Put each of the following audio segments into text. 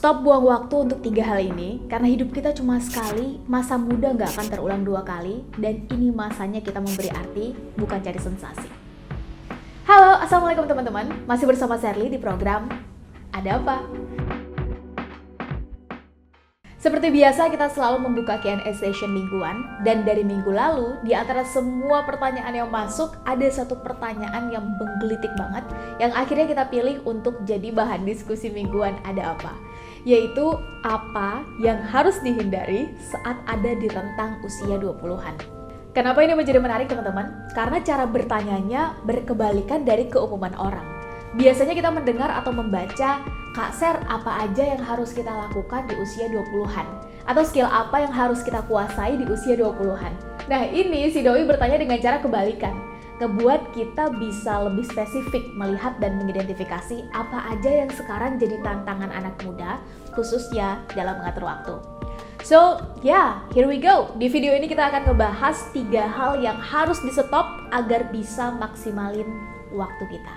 Stop buang waktu untuk 3 hal ini, karena hidup kita cuma sekali, masa muda nggak akan terulang 2 kali, dan ini masanya kita memberi arti, bukan cari sensasi. Halo, Assalamualaikum teman-teman, masih bersama Sherly di program Ada Apa? Seperti biasa, kita selalu membuka Q&A session mingguan, dan dari minggu lalu, di antara semua pertanyaan yang masuk, ada satu pertanyaan yang menggelitik banget, yang akhirnya kita pilih untuk jadi bahan diskusi mingguan Ada Apa? Yaitu, apa yang harus dihindari saat ada di rentang usia 20-an? Kenapa ini menjadi menarik, teman-teman? Karena cara bertanyanya berkebalikan dari keumuman orang. Biasanya kita mendengar atau membaca, Kak Ser, apa aja yang harus kita lakukan di usia 20-an? Atau skill apa yang harus kita kuasai di usia 20-an? Nah, ini si Doi bertanya dengan cara kebalikan. Ngebuat kita bisa lebih spesifik melihat dan mengidentifikasi apa aja yang sekarang jadi tantangan anak muda, khususnya dalam mengatur waktu. So, here we go. Di video ini kita akan ngebahas 3 hal yang harus di-stop agar bisa maksimalin waktu kita.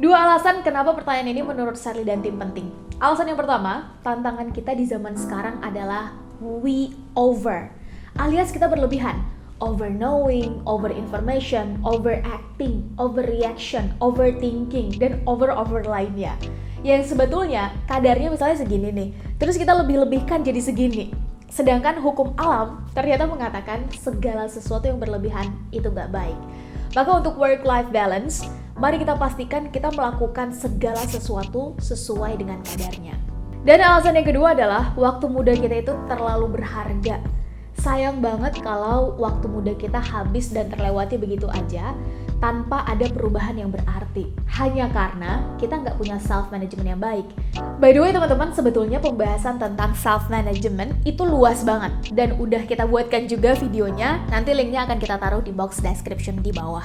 2 alasan kenapa pertanyaan ini menurut Sherly dan tim penting. Alasan yang pertama, tantangan kita di zaman sekarang adalah we over, alias kita berlebihan. Over knowing, over information, overacting, overreaction, overthinking, dan over lainnya. Yang sebetulnya kadarnya misalnya segini nih, terus kita lebih-lebihkan jadi segini. Sedangkan hukum alam ternyata mengatakan segala sesuatu yang berlebihan itu nggak baik. Maka untuk work-life balance, mari kita pastikan kita melakukan segala sesuatu sesuai dengan kadarnya. Dan alasan yang kedua adalah waktu muda kita itu terlalu berharga. Sayang banget kalau waktu muda kita habis dan terlewati begitu aja tanpa ada perubahan yang berarti. Hanya karena kita nggak punya self-management yang baik. By the way teman-teman, sebetulnya pembahasan tentang self-management itu luas banget. Dan udah kita buatkan juga videonya, nanti linknya akan kita taruh di box description di bawah.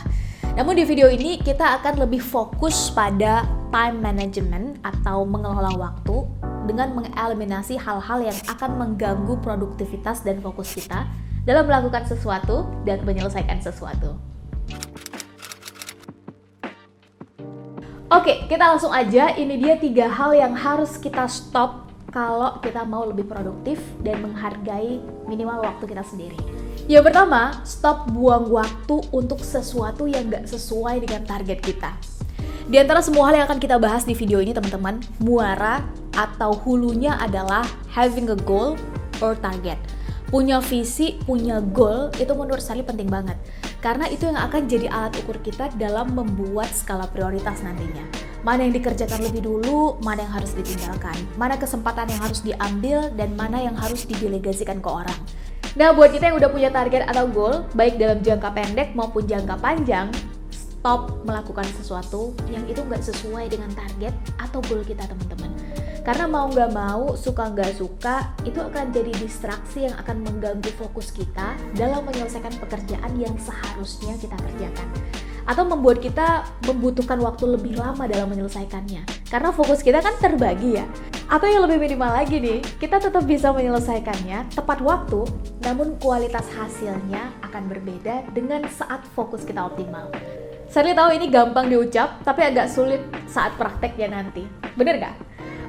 Namun di video ini kita akan lebih fokus pada time management atau mengelola waktu dengan mengeliminasi hal-hal yang akan mengganggu produktivitas dan fokus kita dalam melakukan sesuatu dan menyelesaikan sesuatu. Oke, kita langsung aja. Ini dia 3 hal yang harus kita stop kalau kita mau lebih produktif dan menghargai minimal waktu kita sendiri. Yang pertama, stop buang waktu untuk sesuatu yang gak sesuai dengan target kita. Di antara semua hal yang akan kita bahas di video ini, teman-teman, muara atau hulunya adalah having a goal or target. Punya visi, punya goal, itu menurut saya penting banget. Karena itu yang akan jadi alat ukur kita dalam membuat skala prioritas nantinya. Mana yang dikerjakan lebih dulu, mana yang harus ditinggalkan, mana kesempatan yang harus diambil, dan mana yang harus didelegasikan ke orang. Nah, buat kita yang udah punya target atau goal, baik dalam jangka pendek maupun jangka panjang, stop melakukan sesuatu yang itu nggak sesuai dengan target atau goal kita, teman-teman. Karena mau nggak mau, suka nggak suka, itu akan jadi distraksi yang akan mengganggu fokus kita dalam menyelesaikan pekerjaan yang seharusnya kita kerjakan. Atau membuat kita membutuhkan waktu lebih lama dalam menyelesaikannya. Karena fokus kita kan terbagi ya. Atau yang lebih minimal lagi nih, kita tetap bisa menyelesaikannya tepat waktu, namun kualitas hasilnya akan berbeda dengan saat fokus kita optimal. Saya tahu ini gampang diucap, tapi agak sulit saat prakteknya nanti. Bener nggak?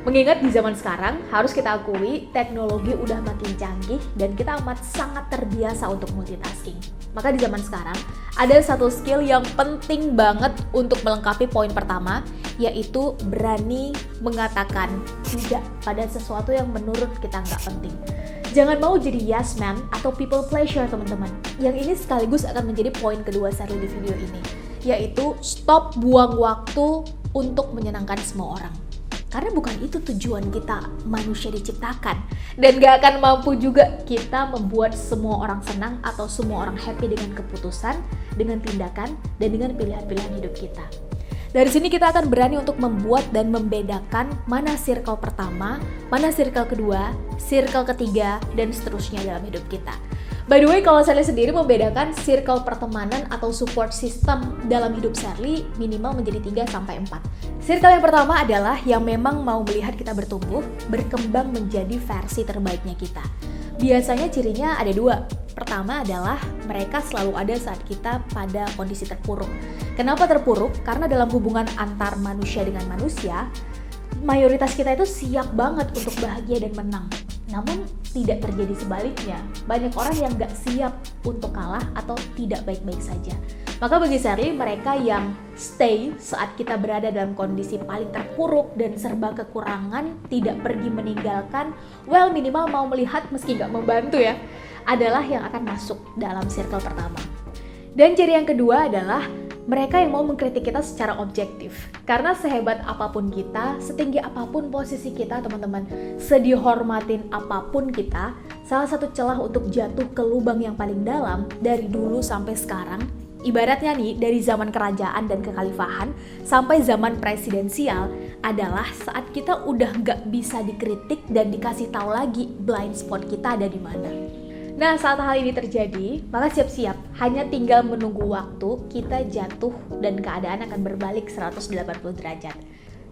Mengingat di zaman sekarang, harus kita akui teknologi udah makin canggih dan kita amat sangat terbiasa untuk multitasking. Maka di zaman sekarang, ada satu skill yang penting banget untuk melengkapi poin pertama, yaitu berani mengatakan tidak pada sesuatu yang menurut kita nggak penting. Jangan mau jadi yes man atau people pleasure, teman-teman. Yang ini sekaligus akan menjadi poin kedua Sherly di video ini, yaitu stop buang waktu untuk menyenangkan semua orang. Karena bukan itu tujuan kita manusia diciptakan. Dan gak akan mampu juga kita membuat semua orang senang atau semua orang happy dengan keputusan, dengan tindakan, dan dengan pilihan-pilihan hidup kita. Dari sini kita akan berani untuk membuat dan membedakan mana circle pertama, mana circle kedua, circle ketiga, dan seterusnya dalam hidup kita. By the way, kalau Sherly sendiri membedakan circle pertemanan atau support system dalam hidup Sherly minimal menjadi 3-4. Circle yang pertama adalah yang memang mau melihat kita bertumbuh, berkembang menjadi versi terbaiknya kita. Biasanya cirinya ada 2. Pertama adalah mereka selalu ada saat kita pada kondisi terpuruk. Kenapa terpuruk? Karena dalam hubungan antar manusia dengan manusia, mayoritas kita itu siap banget untuk bahagia dan menang. Namun tidak terjadi sebaliknya. Banyak orang yang gak siap untuk kalah atau tidak baik-baik saja. Maka bagi Sherly, mereka yang stay saat kita berada dalam kondisi paling terpuruk dan serba kekurangan, tidak pergi meninggalkan, well minimal mau melihat meski gak membantu ya, adalah yang akan masuk dalam circle pertama. Dan ciri yang kedua adalah mereka yang mau mengkritik kita secara objektif. Karena sehebat apapun kita, setinggi apapun posisi kita teman-teman, sedihormatin apapun kita, salah satu celah untuk jatuh ke lubang yang paling dalam dari dulu sampai sekarang, ibaratnya nih dari zaman kerajaan dan kekhalifahan sampai zaman presidensial, adalah saat kita udah gak bisa dikritik dan dikasih tahu lagi blind spot kita ada di mana. Nah, saat hal ini terjadi, maka siap-siap, hanya tinggal menunggu waktu kita jatuh dan keadaan akan berbalik 180 derajat.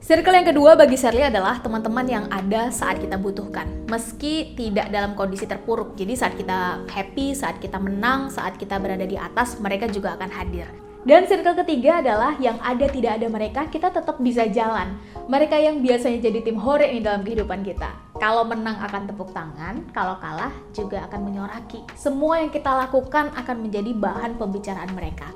Circle yang kedua bagi Sherly adalah teman-teman yang ada saat kita butuhkan, meski tidak dalam kondisi terpuruk. Jadi saat kita happy, saat kita menang, saat kita berada di atas, mereka juga akan hadir. Dan circle ketiga adalah yang ada tidak ada mereka, kita tetap bisa jalan. Mereka yang biasanya jadi tim hore ini dalam kehidupan kita. Kalau menang akan tepuk tangan, kalau kalah juga akan menyoraki. Semua yang kita lakukan akan menjadi bahan pembicaraan mereka.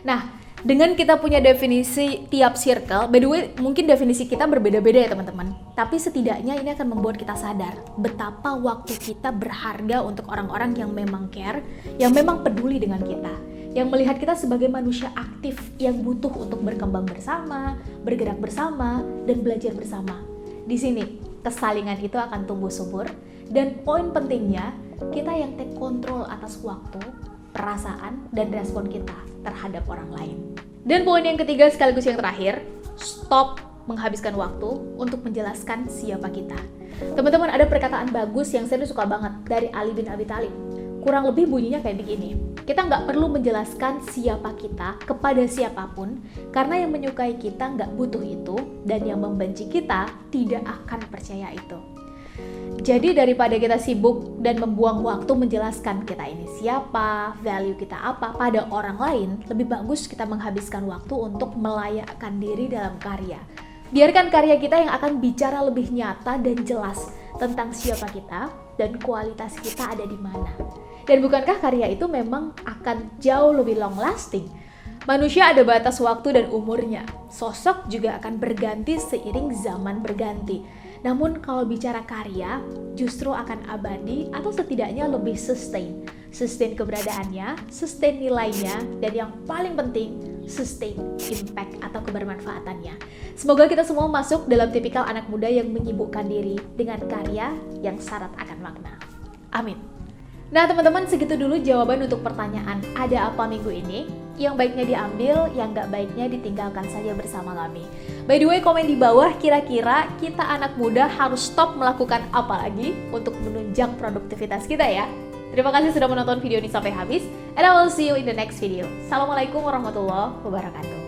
Nah, dengan kita punya definisi tiap circle, by the way mungkin definisi kita berbeda-beda ya teman-teman. Tapi setidaknya ini akan membuat kita sadar betapa waktu kita berharga untuk orang-orang yang memang care, yang memang peduli dengan kita, yang melihat kita sebagai manusia aktif yang butuh untuk berkembang bersama, bergerak bersama, dan belajar bersama. Di sini, kesalingan itu akan tumbuh subur, dan poin pentingnya, kita yang take control atas waktu, perasaan, dan respon kita terhadap orang lain. Dan poin yang ketiga sekaligus yang terakhir, stop menghabiskan waktu untuk menjelaskan siapa kita. Teman-teman, ada perkataan bagus yang saya suka banget dari Ali bin Abi Thalib. Kurang lebih bunyinya kayak begini, kita nggak perlu menjelaskan siapa kita kepada siapapun, karena yang menyukai kita nggak butuh itu, dan yang membenci kita tidak akan percaya itu. Jadi daripada kita sibuk dan membuang waktu menjelaskan kita ini siapa, value kita apa pada orang lain, lebih bagus kita menghabiskan waktu untuk melayakkan diri dalam karya. Biarkan karya kita yang akan bicara lebih nyata dan jelas tentang siapa kita dan kualitas kita ada di mana. Dan bukankah karya itu memang akan jauh lebih long lasting? Manusia ada batas waktu dan umurnya. Sosok juga akan berganti seiring zaman berganti. Namun kalau bicara karya, justru akan abadi atau setidaknya lebih sustain. Sustain keberadaannya, sustain nilainya, dan yang paling penting, sustain impact atau kebermanfaatannya. Semoga kita semua masuk dalam tipikal anak muda yang menyibukkan diri dengan karya yang syarat akan makna. Amin. Nah teman-teman, segitu dulu jawaban untuk pertanyaan ada apa minggu ini. Yang baiknya diambil, yang nggak baiknya ditinggalkan saja bersama kami. By the way, komen di bawah kira-kira kita anak muda harus stop melakukan apa lagi untuk menunjang produktivitas kita ya. Terima kasih sudah menonton video ini sampai habis, and I will see you in the next video. Assalamualaikum warahmatullahi wabarakatuh.